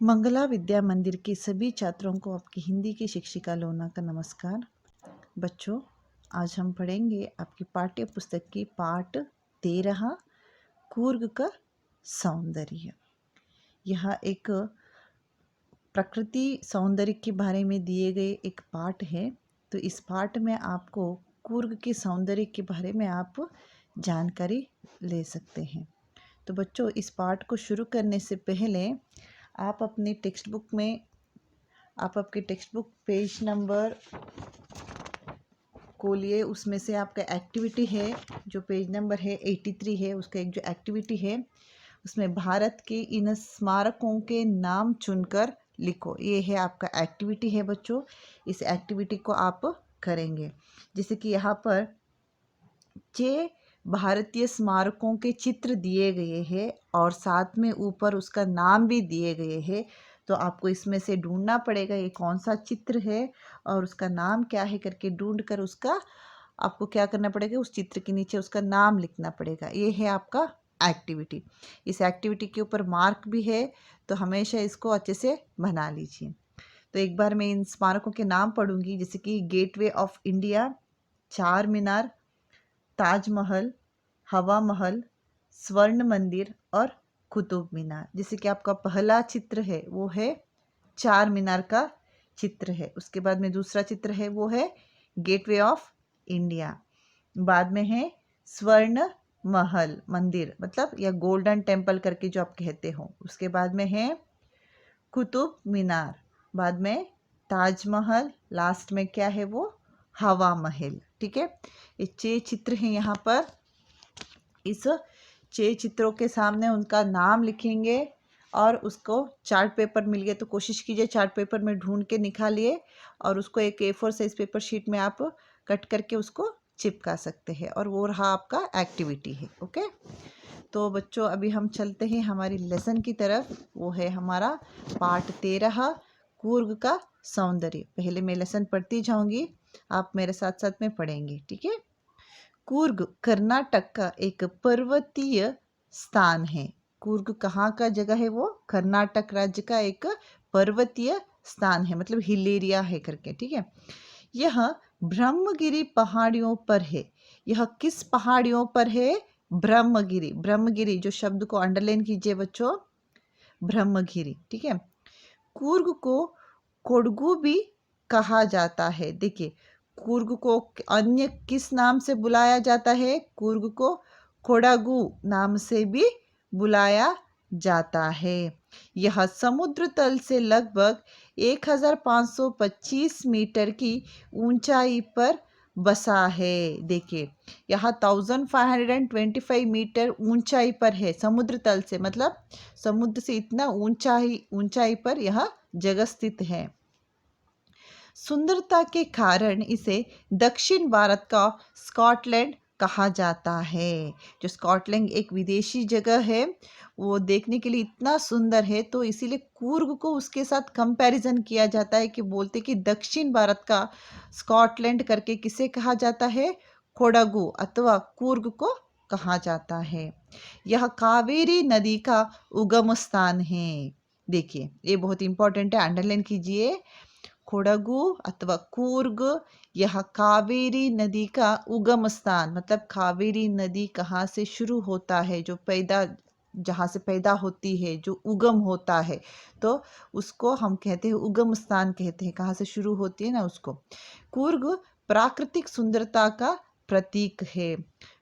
मंगला विद्या मंदिर के सभी छात्रों को आपकी हिंदी की शिक्षिका लोना का नमस्कार। बच्चों, आज हम पढ़ेंगे आपकी पाठ्य पुस्तक की पाठ 13 कूर्ग का सौंदर्य। यह एक प्रकृति सौंदर्य के बारे में दिए गए एक पाठ है। तो इस पाठ में आपको कूर्ग के सौंदर्य के बारे में आप जानकारी ले सकते हैं। तो बच्चों, इस पाठ को शुरू करने से पहले आप अपने टेक्स्ट बुक में आपके टेक्स्ट बुक पेज नंबर खोलिए। उसमें से आपका एक्टिविटी है, जो पेज नंबर है 83 है, उसका एक जो एक्टिविटी है उसमें भारत के इन स्मारकों के नाम चुनकर लिखो। ये है आपका एक्टिविटी है बच्चों। इस एक्टिविटी को आप करेंगे। जैसे कि यहाँ पर 6 भारतीय स्मारकों के चित्र दिए गए हैं और साथ में ऊपर उसका नाम भी दिए गए हैं। तो आपको इसमें से ढूंढना पड़ेगा ये कौन सा चित्र है और उसका नाम क्या है करके ढूंढ कर उसका आपको क्या करना पड़ेगा, उस चित्र के नीचे उसका नाम लिखना पड़ेगा। ये है आपका एक्टिविटी। इस एक्टिविटी के ऊपर मार्क भी है, तो हमेशा इसको अच्छे से बना लीजिए। तो एक बार मैं इन स्मारकों के नाम पढ़ूंगी, जैसे कि गेटवे ऑफ इंडिया, चार मीनार, ताजमहल, हवा महल, स्वर्ण मंदिर और कुतुब मीनार। जैसे कि आपका पहला चित्र है वो है चार मीनार का चित्र है। उसके बाद में दूसरा चित्र है वो है गेटवे ऑफ इंडिया। बाद में है स्वर्ण महल मंदिर, मतलब या गोल्डन टेम्पल करके जो आप कहते हो। उसके बाद में है कुतुब मीनार, बाद में ताजमहल, लास्ट में क्या है वो हवा महल। ठीक है, ये 6 चित्र हैं यहाँ पर। इस 6 चित्रों के सामने उनका नाम लिखेंगे और उसको चार्ट पेपर मिल गया तो कोशिश कीजिए चार्ट पेपर में ढूंढ के निकालिए और उसको एक A4 साइज पेपर शीट में आप कट करके उसको चिपका सकते हैं। और वो रहा आपका एक्टिविटी है। ओके, तो बच्चों अभी हम चलते हैं हमारी लेसन की तरफ। वो है हमारा पाठ 13 कूर्ग का सौंदर्य। पहले मैं लेसन पढ़ती जाऊंगी, आप मेरे साथ साथ में पढ़ेंगे। ठीक है। कूर्ग कर्नाटक का एक पर्वतीय स्थान है। कूर्ग कहाँ का जगह है? वो कर्नाटक राज्य का एक पर्वतीय स्थान है, मतलब हिल एरिया है करके। ठीक है। यह ब्रह्मगिरी पहाड़ियों पर है। यह किस पहाड़ियों पर है? ब्रह्मगिरी। ब्रह्मगिरी जो शब्द को अंडरलाइन कीजिए बच्चों, ब्रह्मगिरी। ठीक है। कूर्ग को कोडगू भी कहा जाता है। देखिए, कूर्ग को अन्य किस नाम से बुलाया जाता है? कूर्ग को कोडागू नाम से भी बुलाया जाता है। यह समुद्र तल से लगभग 1525 मीटर की ऊंचाई पर बसा है। देखिए, यह 1525 मीटर ऊंचाई पर है समुद्र तल से, मतलब समुद्र से इतना ऊंचाई पर यह जगह स्थित है। सुंदरता के कारण इसे दक्षिण भारत का स्कॉटलैंड कहा जाता है। जो स्कॉटलैंड एक विदेशी जगह है, वो देखने के लिए इतना सुंदर है, तो इसीलिए कूर्ग को उसके साथ कंपैरिजन किया जाता है कि बोलते कि दक्षिण भारत का स्कॉटलैंड करके किसे कहा जाता है? कोडागू अथवा कूर्ग को कहा जाता है। यह कावेरी नदी का उगम स्थान है। देखिए, ये बहुत इंपॉर्टेंट है, अंडरलाइन कीजिए। कोडगु अथवा कूर्ग यह कावेरी नदी का उगम स्थान, मतलब कावेरी नदी कहाँ से शुरू होता है, जो जहाँ से पैदा होती है, जो उगम होता है, तो उसको हम कहते हैं उगम स्थान कहते हैं। कहाँ से शुरू होती है ना उसको। कूर्ग प्राकृतिक सुंदरता का प्रतीक है।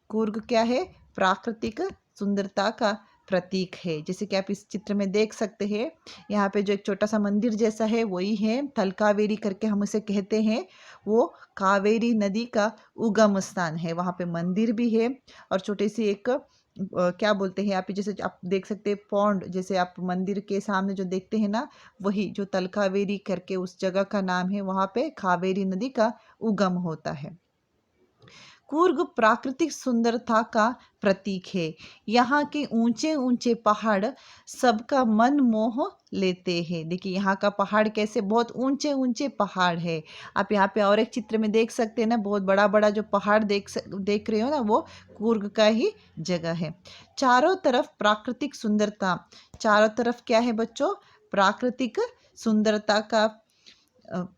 कूर्ग क्या है? प्राकृतिक सुंदरता का प्रतीक है। जैसे कि आप इस चित्र में देख सकते हैं, यहाँ पे जो एक छोटा सा मंदिर जैसा है वही है थलकावेरी करके हम उसे कहते हैं। वो कावेरी नदी का उगम स्थान है। वहाँ पे मंदिर भी है और छोटी सी एक क्या बोलते हैं यहाँ पे, जैसे आप देख सकते हैं पौंड, जैसे आप मंदिर के सामने जो देखते हैं ना, वही जो तलकावेरी करके उस जगह का नाम है। वहाँ पे कावेरी नदी का उगम होता है। कूर्ग प्राकृतिक सुंदरता का प्रतीक है। यहाँ के ऊंचे ऊंचे पहाड़ सबका मन मोह लेते हैं। देखिए, यहाँ का पहाड़ कैसे बहुत ऊंचे ऊंचे पहाड़ है। आप यहाँ पे और एक चित्र में देख सकते हैं ना, बहुत बड़ा बड़ा जो पहाड़ देख रहे हो ना, वो कूर्ग का ही जगह है। चारों तरफ प्राकृतिक सुंदरता। चारों तरफ क्या है बच्चों? प्राकृतिक सुंदरता का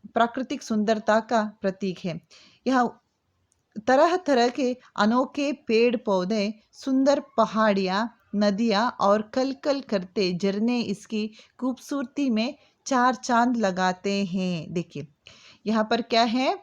प्राकृतिक सुंदरता का प्रतीक है। यह तरह तरह के अनोखे पेड़ पौधे, सुंदर पहाड़ियाँ, नदियाँ और कल कल करते झरने इसकी खूबसूरती में चार चांद लगाते हैं। देखिए यहाँ पर क्या है,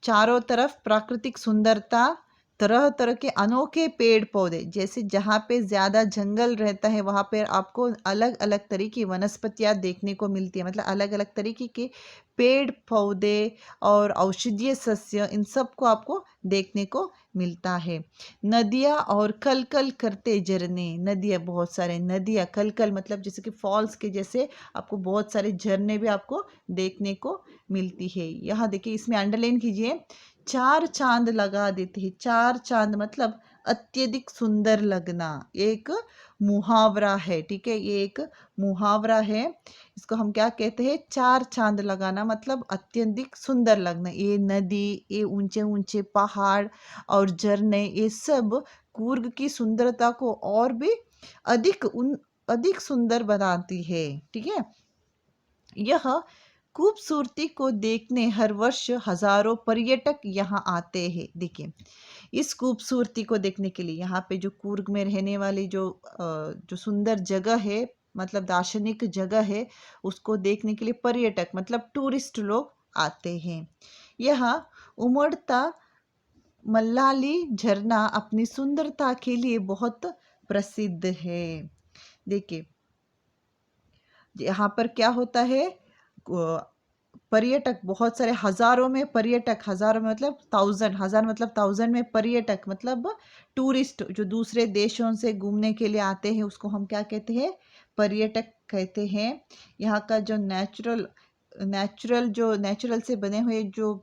चारों तरफ प्राकृतिक सुंदरता, तरह तरह के अनोखे पेड़ पौधे, जैसे जहाँ पे ज़्यादा जंगल रहता है वहाँ पे आपको अलग अलग तरह की वनस्पतियाँ देखने को मिलती है, मतलब अलग अलग तरीके के पेड़ पौधे और औषधीय सस्य, इन सब को आपको देखने को मिलता है। नदियाँ और कल कल करते झरने, नदियाँ, बहुत सारे नदियाँ, कल कल मतलब जैसे कि फॉल्स के जैसे आपको बहुत सारे झरने भी आपको देखने को मिलती है। यहाँ देखिए, इसमें अंडरलाइन कीजिए, चार चांद लगा देते हैं। चार चांद मतलब अत्यधिक सुंदर लगना, एक मुहावरा है। ठीक है, ये एक मुहावरा है। इसको हम क्या कहते हैं, चार चांद लगाना मतलब अत्यधिक सुंदर लगना। ये नदी, ये ऊंचे ऊंचे पहाड़ और झरने, ये सब कूर्ग की सुंदरता को और भी अधिक सुंदर बनाती है। ठीक है, यह खूबसूरती को देखने हर वर्ष हजारों पर्यटक यहाँ आते हैं। देखिए, इस खूबसूरती को देखने के लिए यहाँ पे जो कूर्ग में रहने वाली जो सुंदर जगह है, मतलब दार्शनिक जगह है, उसको देखने के लिए पर्यटक मतलब टूरिस्ट लोग आते हैं। यहाँ उमड़ता मल्लाली झरना अपनी सुंदरता के लिए बहुत प्रसिद्ध है। देखिए यहाँ पर क्या होता है, पर्यटक बहुत सारे, हजारों में पर्यटक, हजारों में मतलब थाउजेंड, हजार मतलब थाउजेंड में पर्यटक मतलब टूरिस्ट जो दूसरे देशों से घूमने के लिए आते हैं, उसको हम क्या कहते हैं, पर्यटक कहते हैं। यहाँ का जो नेचुरल से बने हुए जो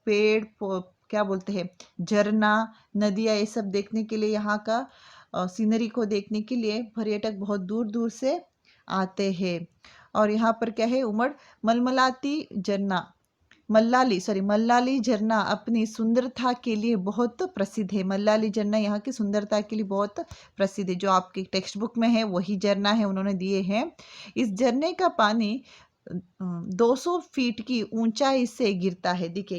पेड़ क्या बोलते हैं, झरना, नदियाँ, ये सब देखने के लिए, यहाँ का सीनरी को देखने के लिए पर्यटक बहुत दूर दूर से आते हैं। और यहाँ पर क्या है, मल्लाली झरना अपनी सुंदरता के लिए बहुत प्रसिद्ध है। मल्लाली झरना यहाँ की सुंदरता के लिए बहुत प्रसिद्ध है। जो आपके टेक्स्ट बुक में है वही झरना है, उन्होंने दिए हैं। इस झरने का पानी 200 फीट की ऊंचाई से गिरता है। देखिए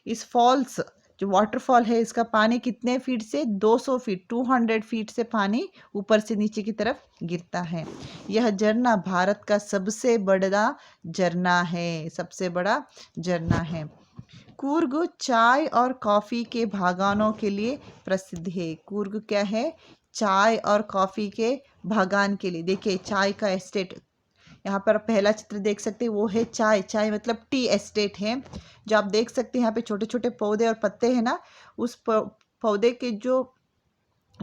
इस फॉल्स जो वाटरफॉल है, इसका पानी कितने फीट से, 200 फीट, 200 फीट से पानी ऊपर से नीचे की तरफ गिरता है। यह झरना भारत का सबसे बड़ा झरना है। कूर्ग चाय और कॉफ़ी के बागानों के लिए प्रसिद्ध है। कूर्ग क्या है, चाय और कॉफ़ी के बागान के लिए। देखिए चाय का एस्टेट, यहाँ पर पहला चित्र देख सकते हैं, वो है चाय मतलब टी एस्टेट है। जो आप देख सकते हैं यहाँ पे छोटे छोटे पौधे और पत्ते हैं ना, उस पौधे के जो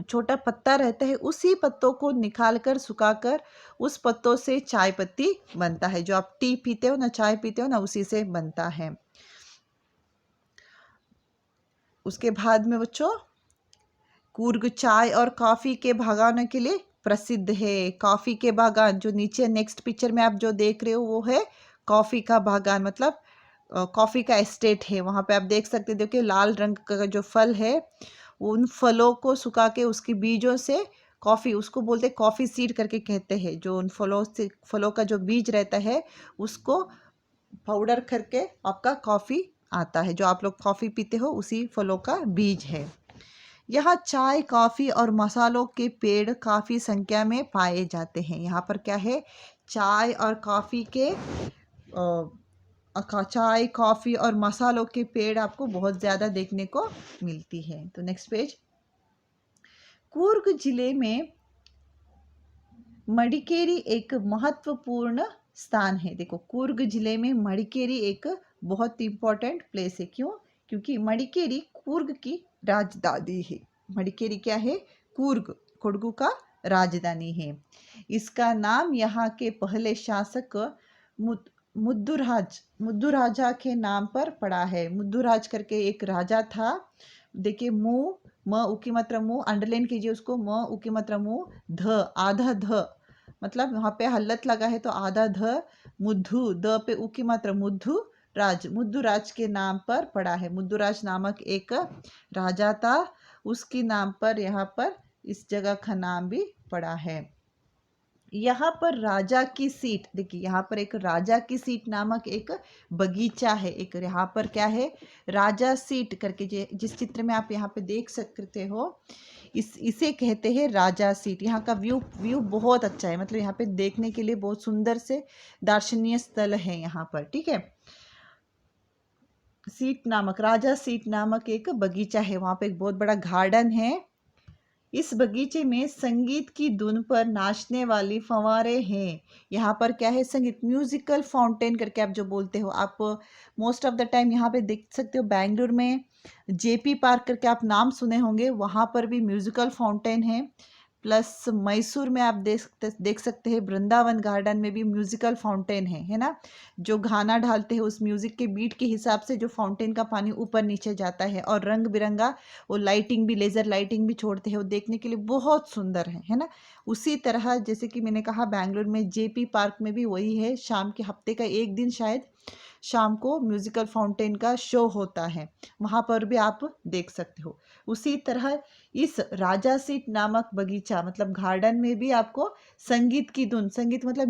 छोटा पत्ता रहता है, उसी पत्तों को निकाल कर सुखाकर उस पत्तों से चाय पत्ती बनता है। जो आप टी पीते हो ना, चाय पीते हो ना, उसी से बनता है। उसके बाद में बच्चों, कूर्ग चाय और कॉफ़ी के बागानों के लिए प्रसिद्ध है। कॉफ़ी के बागान जो नीचे नेक्स्ट पिक्चर में आप जो देख रहे हो, वो है कॉफ़ी का बागान, मतलब कॉफ़ी का एस्टेट है। वहाँ पे आप देख सकते हो, देखिए लाल रंग का जो फल है, उन फलों को सुखा के उसके बीजों से कॉफ़ी, उसको बोलते हैं कॉफ़ी सीड करके कहते हैं। जो उन फलों का जो बीज रहता है, उसको पाउडर करके आपका कॉफ़ी आता है। जो आप लोग कॉफ़ी पीते हो, उसी फलों का बीज है। यहाँ चाय, कॉफ़ी और मसालों के पेड़ काफ़ी संख्या में पाए जाते हैं। यहाँ पर क्या है, चाय और कॉफ़ी के चाय, कॉफ़ी और मसालों के पेड़ आपको बहुत ज़्यादा देखने को मिलती है। तो नेक्स्ट पेज, कूर्ग जिले में मडिकेरी एक महत्वपूर्ण स्थान है। देखो कूर्ग जिले में मडिकेरी एक बहुत इंपॉर्टेंट प्लेस है। क्यों? क्योंकि मडिकेरी कूर्ग की राजधानी है। मडिकेरी क्या है? कोडगु का राजधानी है। इसका नाम यहाँ के पहले शासक मुद्दुराजा के नाम पर पड़ा है। मुद्दुराज करके एक राजा था। देखिए म उकी मात्रा मुँह अंडरलाइन कीजिए उसको, म उकी मात्रा मुँह, ध आधा ध, मतलब वहाँ पे हल्लत लगा है तो आधा ध, मुद्धु, द पे उ की मात्रा, मुद्दुराज के नाम पर पड़ा है। मुद्दुराज नामक एक राजा था, उसके नाम पर यहाँ पर इस जगह का नाम भी पड़ा है। यहाँ पर राजा की सीट, देखिए यहाँ पर एक राजा की सीट नामक एक बगीचा है। एक यहाँ पर क्या है, राजा सीट करके जिस चित्र में आप यहाँ पे देख सकते हो, इसे कहते हैं राजा सीट। यहाँ का व्यू व्यू बहुत अच्छा है, मतलब यहाँ पे देखने के लिए बहुत सुंदर से दर्शनीय स्थल है यहाँ पर। ठीक है, सीट नामक, राजा सीट नामक एक बगीचा है, वहाँ पे एक बहुत बड़ा गार्डन है। इस बगीचे में संगीत की धुन पर नाचने वाली फव्वारे हैं। यहाँ पर क्या है, संगीत, म्यूजिकल फाउंटेन करके आप जो बोलते हो, आप मोस्ट ऑफ द टाइम यहाँ पे देख सकते हो। बेंगलुरु में जेपी पार्क करके आप नाम सुने होंगे, वहाँ पर भी म्यूजिकल फाउंटेन है। प्लस मैसूर में आप देख सकते हैं, वृंदावन गार्डन में भी म्यूजिकल फाउंटेन है ना। जो गाना डालते हैं उस म्यूजिक के बीट के हिसाब से जो फाउंटेन का पानी ऊपर नीचे जाता है, और रंग बिरंगा वो लाइटिंग भी, लेजर लाइटिंग भी छोड़ते हैं, वो देखने के लिए बहुत सुंदर है ना। उसी तरह जैसे कि मैंने कहा, बेंगलुरु में जेपी पार्क में भी वही है, शाम के हफ्ते का एक दिन शायद शाम को म्यूजिकल फाउंटेन का शो होता है, वहाँ पर भी आप देख सकते हो। उसी तरह इस राजा सीट नामक बगीचा मतलब गार्डन में भी आपको संगीत की धुन, संगीत मतलब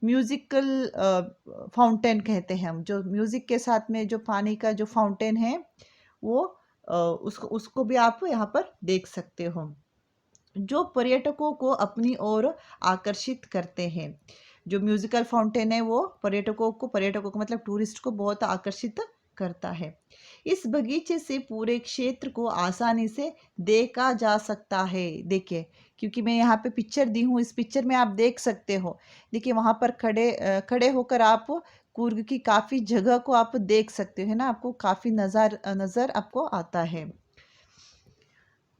म्यूजिकल फाउंटेन कहते हैं हम, जो म्यूजिक के साथ में जो पानी का जो फाउंटेन है वो उसको भी आप यहाँ पर देख सकते हो, जो पर्यटकों को अपनी ओर आकर्षित करते हैं। जो म्यूजिकल फाउंटेन है वो पर्यटकों को मतलब टूरिस्ट को बहुत आकर्षित करता है। इस बगीचे से पूरे क्षेत्र को आसानी से देखा जा सकता है। देखिए, क्योंकि मैं यहाँ पे पिक्चर दी हूँ, इस पिक्चर में आप देख सकते हो। देखिए, वहाँ पर खड़े होकर आप कुर्ग की काफ़ी जगह को आप देख सकते हो, है ना। आपको काफ़ी नज़र आपको आता है।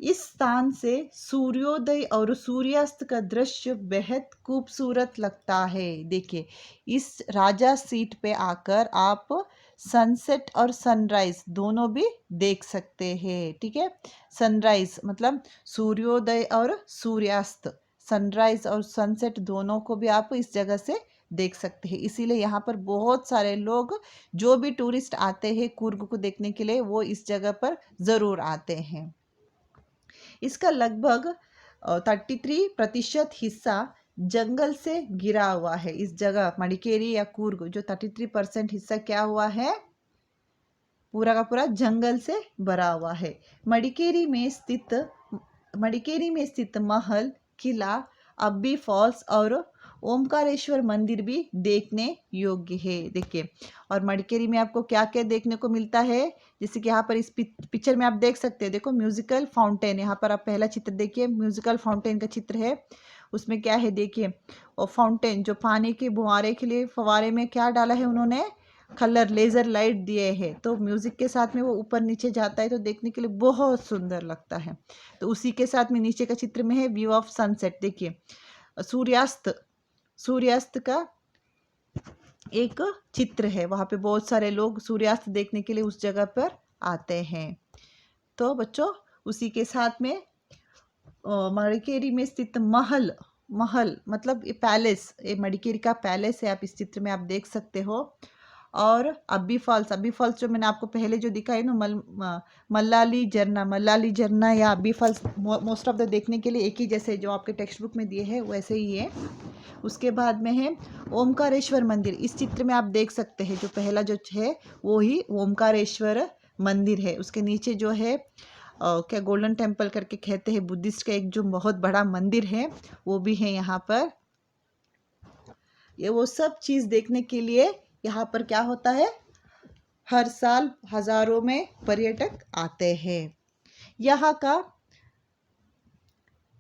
इस स्थान से सूर्योदय और सूर्यास्त का दृश्य बेहद खूबसूरत लगता है। देखिए, इस राजा सीट पे आकर आप सनसेट और सनराइज दोनों भी देख सकते हैं। ठीक है, सनराइज मतलब सूर्योदय और सूर्यास्त, सनराइज और सनसेट दोनों को भी आप इस जगह से देख सकते हैं। इसीलिए यहाँ पर बहुत सारे लोग, जो भी टूरिस्ट आते हैं कुर्ग को देखने के लिए, वो इस जगह पर ज़रूर आते हैं। इसका लगभग 33% हिस्सा जंगल से घिरा हुआ है। इस जगह मडिकेरी या कूर्ग जो 33% हिस्सा क्या हुआ है, पूरा का पूरा जंगल से भरा हुआ है। मडिकेरी में स्थित महल, किला, अब्बी फॉल्स और ओमकारेश्वर मंदिर भी देखने योग्य है। देखिए, और मडिकेरी में आपको क्या क्या देखने को मिलता है, जैसे कि यहाँ पर इस पिक्चर में आप देख सकते हैं। देखो, म्यूजिकल फाउंटेन, यहाँ पर आप पहला चित्र देखिए, म्यूजिकल फाउंटेन का चित्र है। उसमें क्या है देखिए, और फाउंटेन जो पानी के बुहारे के लिए फवारे में क्या डाला है उन्होंने, कलर, लेजर लाइट दिए हैं, तो म्यूजिक के साथ में वो ऊपर नीचे जाता है, तो देखने के लिए बहुत सुंदर लगता है। तो उसी के साथ में नीचे का चित्र में है व्यू ऑफ सनसेट। देखिए, सूर्यास्त का एक चित्र है, वहाँ पे बहुत सारे लोग सूर्यास्त देखने के लिए उस जगह पर आते हैं। तो बच्चों, उसी के साथ में मडिकेरी में स्थित महल मतलब ये पैलेस, ये मडिकेरी का पैलेस है, आप इस चित्र में आप देख सकते हो। और अब्बी फॉल्स जो मैंने आपको पहले जो दिखाई ना, मल्लाली झरना या अब्बी फॉल्स, मोस्ट ऑफ द देखने के लिए एक ही जैसे जो आपके टेक्स्ट बुक में दिए हैं वैसे ही है। उसके बाद में है ओमकारेश्वर मंदिर, इस चित्र में आप देख सकते हैं, जो पहला जो है वो ही ओमकारेश्वर मंदिर है। उसके नीचे जो है क्या गोल्डन टेम्पल करके कहते हैं, बुद्धिस्ट का एक जो बहुत बड़ा मंदिर है, वो भी है यहाँ पर। ये वो सब चीज़ देखने के लिए यहाँ पर क्या होता है, हर साल हजारों में पर्यटक आते हैं। यहाँ का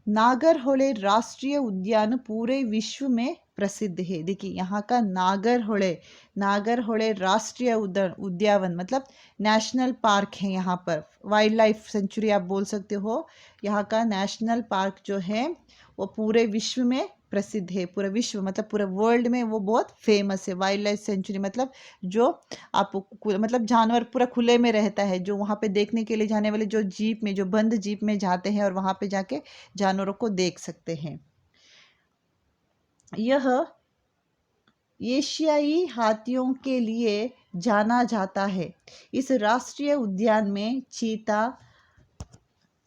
नागरहोले राष्ट्रीय उद्यान पूरे विश्व में प्रसिद्ध है। देखिए, यहाँ का नागरहोले राष्ट्रीय उद्यान मतलब नेशनल पार्क है। यहाँ पर वाइल्ड लाइफ सेंचुरी आप बोल सकते हो। यहाँ का नेशनल पार्क जो है वो पूरे विश्व में प्रसिद्ध है। पूरे विश्व मतलब पूरे वर्ल्ड में वो बहुत फेमस है। वाइल्ड लाइफ सेंचुरी मतलब जो आप मतलब जानवर पूरा खुले में रहता है, जो वहाँ पे देखने के लिए जाने वाले जो जीप में, जो बंद जीप में जाते हैं और वहाँ पे जाके जानवरों को देख सकते हैं। यह एशियाई हाथियों के लिए जाना जाता है। इस राष्ट्रीय उद्यान में चीता,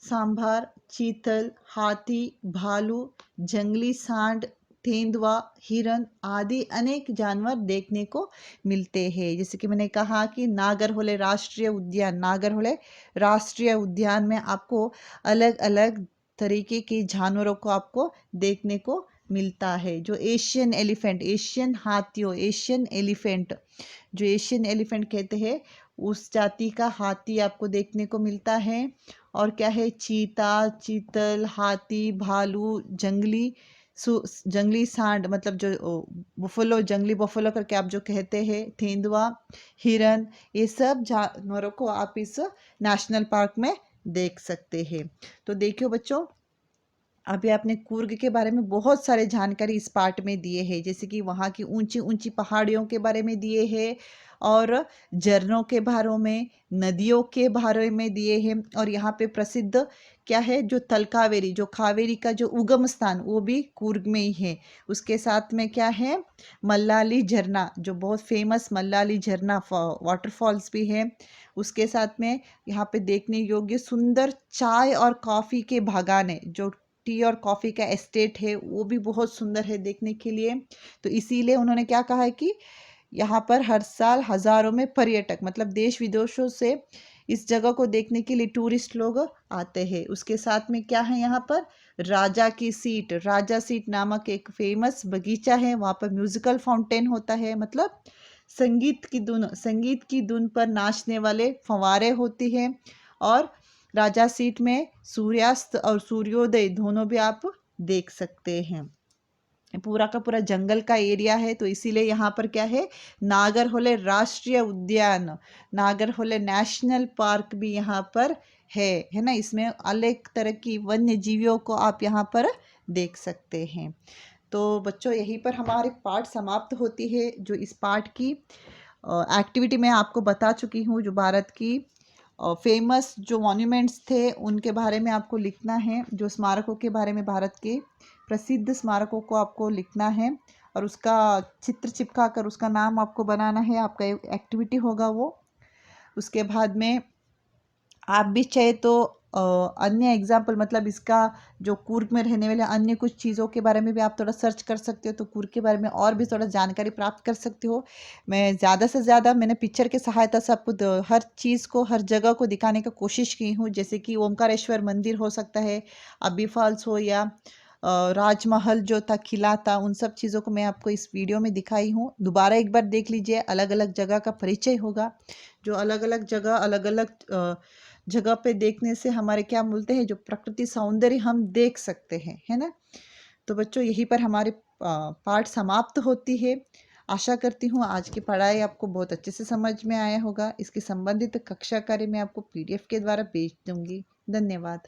सांभर, चीतल, हाथी, भालू, जंगली सांड, तेंदुआ, हिरन आदि अनेक जानवर देखने को मिलते हैं। जैसे कि मैंने कहा कि नागरहोले राष्ट्रीय उद्यान, नागरहोले राष्ट्रीय उद्यान में आपको अलग अलग तरीके के जानवरों को आपको देखने को मिलता है। जो एशियन एलिफेंट, एशियन हाथियों, एशियन एलिफेंट, जो एशियन एलिफेंट कहते हैं उस जाति का हाथी आपको देखने को मिलता है। और क्या है, चीता, चीतल, हाथी, भालू, जंगली सांड मतलब जो बुफलो, जंगली बुफलो करके आप जो कहते हैं, तेंदुआ, हिरन, ये सब जानवरों को आप इस नेशनल पार्क में देख सकते हैं। तो देखियो बच्चों, अभी आपने कुर्ग के बारे में बहुत सारे जानकारी इस पार्ट में दिए हैं, जैसे कि वहाँ की ऊंची ऊंची पहाड़ियों के बारे में दिए हैं, और झरनों के बारे में, नदियों के बारे में दिए हैं, और यहाँ पे प्रसिद्ध क्या है, जो तलकावेरी, जो कावेरी का जो उगम स्थान वो भी कुर्ग में ही है। उसके साथ में क्या है, मल्लाली झरना, जो बहुत फेमस मल्लाली झरना वाटरफॉल्स भी है। उसके साथ में यहाँ पे देखने योग्य सुंदर चाय और कॉफ़ी के बागान है, जो टी और कॉफ़ी का एस्टेट है वो भी बहुत सुंदर है देखने के लिए। तो इसीलिए उन्होंने क्या कहा है कि यहाँ पर हर साल हजारों में पर्यटक मतलब देश विदेशों से इस जगह को देखने के लिए टूरिस्ट लोग आते हैं। उसके साथ में क्या है, यहाँ पर राजा की सीट, राजा सीट नामक एक फेमस बगीचा है। वहाँ पर म्यूजिकल फाउंटेन होता है, मतलब संगीत की धुन पर नाचने वाले फव्वारे होती हैं। और राजा सीट में सूर्यास्त और सूर्योदय दोनों भी आप देख सकते हैं। पूरा का पूरा जंगल का एरिया है, तो इसीलिए यहाँ पर क्या है, नागरहोले राष्ट्रीय उद्यान, नागरहोले नेशनल पार्क भी यहाँ पर है ना। इसमें अलग तरह की वन्य जीवियों को आप यहाँ पर देख सकते हैं। तो बच्चों, यहीं पर हमारी पाठ समाप्त होती है। जो इस पाठ की एक्टिविटी मैं आपको बता चुकी हूँ, जो भारत की फेमस जो मॉन्यूमेंट्स थे उनके बारे में आपको लिखना है, जो स्मारकों के बारे में, भारत के प्रसिद्ध स्मारकों को आपको लिखना है, और उसका चित्र चिपका कर उसका नाम आपको बनाना है। आपका एक्टिविटी होगा वो। उसके बाद में आप भी चाहे तो अन्य एग्जाम्पल मतलब इसका जो कुर्ग में रहने वाले अन्य कुछ चीज़ों के बारे में भी आप थोड़ा सर्च कर सकते हो, तो कुर्ग के बारे में और भी थोड़ा जानकारी प्राप्त कर सकते हो। मैं ज़्यादा से ज़्यादा मैंने पिक्चर की सहायता से आपको हर चीज़ को, हर जगह को दिखाने का कोशिश की हूँ। जैसे कि ओमकारेश्वर मंदिर हो सकता है, अब्बी फॉल्स हो, या राजमहल जो था, किला था, उन सब चीज़ों को मैं आपको इस वीडियो में दिखाई हूँ। दोबारा एक बार देख लीजिए, अलग अलग जगह का परिचय होगा। जो अलग अलग जगह, अलग अलग जगह पे देखने से हमारे क्या मिलते हैं, जो प्रकृति सौंदर्य हम देख सकते हैं, है ना। तो बच्चों, यहीं पर हमारे पाठ समाप्त होती है। आशा करती हूँ आज की पढ़ाई आपको बहुत अच्छे से समझ में आया होगा। इसके संबंधित कक्षा कार्य मैं आपको PDF के द्वारा भेज दूंगी। धन्यवाद।